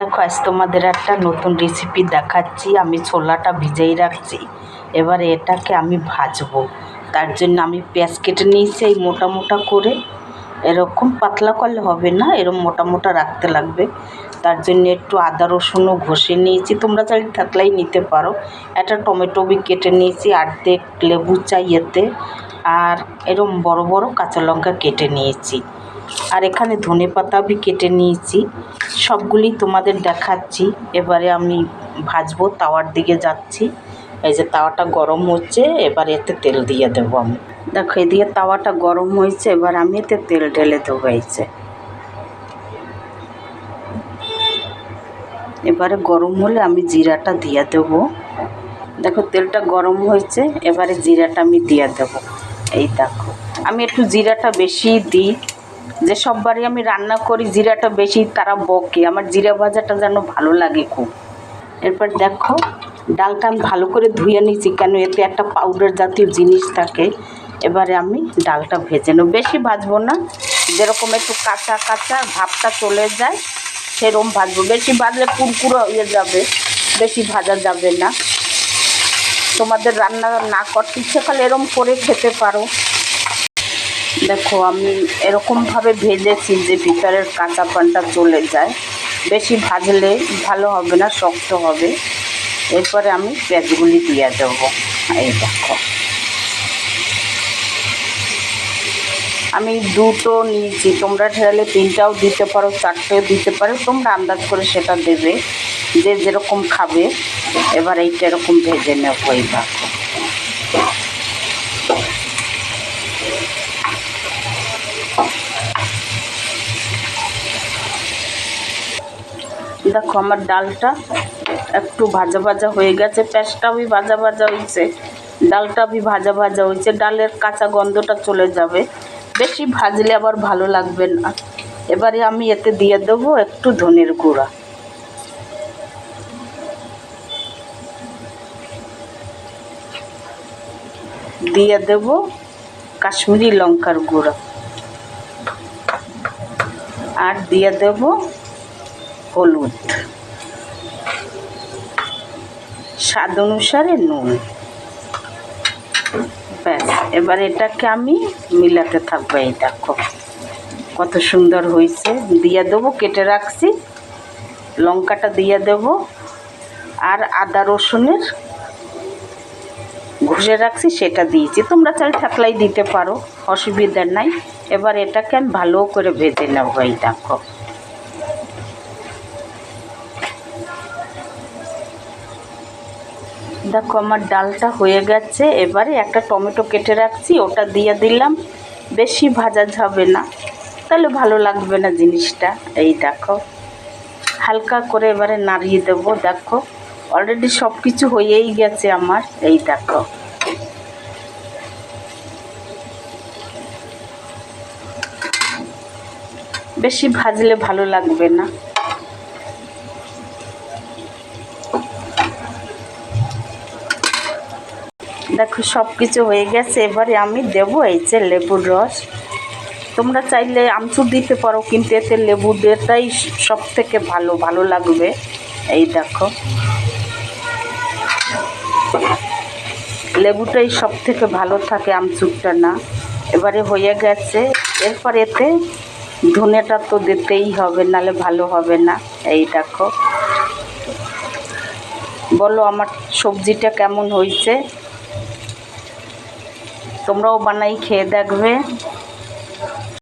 দেখো আজ তোমাদের একটা নতুন রেসিপি দেখাচ্ছি। আমি ছোলাটা ভিজাই রাখছি, এবারে এটাকে আমি ভাজবো। তার জন্য আমি পেঁয়াজ কেটে নিয়েছি এই মোটা মোটা করে, এরকম পাতলা করলে হবে না, এরকম মোটা মোটা রাখতে লাগবে। তার জন্য একটু আদা রসুনও ঘষে নিয়েছি, তোমরা চাইলে থাকলেই নিতে পারো। একটা টমেটো বি কেটে নিয়েছি, অর্ধেক লেবু চাই এতে, আর এরকম বড় বড় কাঁচা লঙ্কা কেটে নিয়েছি, আর এখানে ধনেপাতা বি কেটে নিয়েছি। সবগুলি তোমাদের দেখাচ্ছি। এবারে আমি ভাজবো, তাওয়ার দিকে যাচ্ছি। এই যে তাওয়াটা গরম হচ্ছে, এবার এতে তেল দিয়ে দেবো আমি। দেখো এদিকে তাওয়াটা গরম হয়েছে, এবার আমি এতে তেল ঢেলে দেবো। এই যে এবারে গরম হলে আমি জিরাটা দিয়ে দেবো। দেখো তেলটা গরম হয়েছে, এবারে জিরাটা আমি দিয়ে দেবো। এই দেখো আমি একটু জিরাটা বেশি দিই, যে সববারই আমি রান্না করি জিরাটা বেশি, তারা বকে আমার জিরা ভাজাটা যেন ভালো লাগে খুব। এরপর দেখো ডালটা আমি ভালো করে ধুয়ে নিয়েছি, কেন এতে একটা পাউডার জাতীয় জিনিস থাকে। এবারে আমি ডালটা ভেজে নেব, বেশি ভাজবো না, যেরকম একটু কাঁচা কাঁচা ভাবটা চলে যায় সেরকম ভাজবো। বেশি ভাজলে কুরকুরো হয়ে যাবে, বেশি ভাজা যাবে না। তোমাদের রান্না না করতে ইচ্ছে করলে এরকম করে খেতে পারো। দেখো আমি এরকমভাবে ভেজেছি যে ভিতরের কাঁচা পানটা চলে যায়। বেশি ভাজলে ভালো হবে না, শক্ত হবে। এরপরে আমি পেঁয়াজগুলি দিয়ে দেবো। এই দেখো আমি দুটো নিয়েছি, তোমরা ঢেলে তিনটাও দিতে পারো, চারটেও দিতে পারো, তোমরা আন্দাজ করে সেটা দেবে, যে যেরকম খাবে। এবার এইটা এরকম ভেজে নেবো। এই দেখো দেখো আমার ডালটা একটু ভাজা ভাজা হয়ে গেছে, পেঁয়াজটাও ভাজা ভাজা হয়েছে, ডালটা ভাজা ভাজা হয়েছে। ডালের কাঁচা গন্ধটা চলে যাবে, বেশি ভাজলে আবার ভালো লাগবে না। এবারে আমি এতে দিয়ে দেবো একটু ধনের গুঁড়া, দিয়ে দেব কাশ্মীরি লঙ্কার গুঁড়া, আর দিয়ে দেব হলুদ, স্বাদ অনুসারে নুন। ব্যাস এবার এটাকে আমি মিলাতে থাকবো। এই দেখো কত সুন্দর হয়েছে। দিয়ে দেবো কেটে রাখছি লঙ্কাটা, দিয়ে দেব, আর আদা রসুনের ঘষে রাখছি সেটা দিয়েছি, তোমরা চাল থাকলেই দিতে পারো, অসুবিধা নাই। এবার এটাকে আমি ভালো করে ভেজে নেব। এই দেখো দেখো আমার ডালটা হয়ে গেছে। এবারে একটা টমেটো কেটে রাখছি, ওটা দিয়ে দিলাম। বেশি ভাজা যাবে না, তাহলে ভালো লাগবে না জিনিসটা। এই দেখো হালকা করে এবারে নাড়িয়ে দেবো। দেখো অলরেডি সব কিছু হয়েই গেছে আমার। এই দেখো বেশি ভাজলে ভালো লাগবে না। দেখো সব কিছু হয়ে গেছে, এবারে আমি দেবো এই যে লেবুর রস। তোমরা চাইলে আমচুর দিতে পারো, কিন্তু এতে লেবু দেওয়াটাই সব থেকে ভালো, ভালো লাগবে। এই দেখো লেবুটাই সব থেকে ভালো থাকে, আমচুরটা না। এবারে হয়ে গেছে, এরপর এতে ধনেটা তো দিতেই হবে, নালে ভালো হবে না। এই দেখো বলো আমার সবজিটা কেমন হয়েছে, তোমরাও বানাই খেয়ে দেখবে।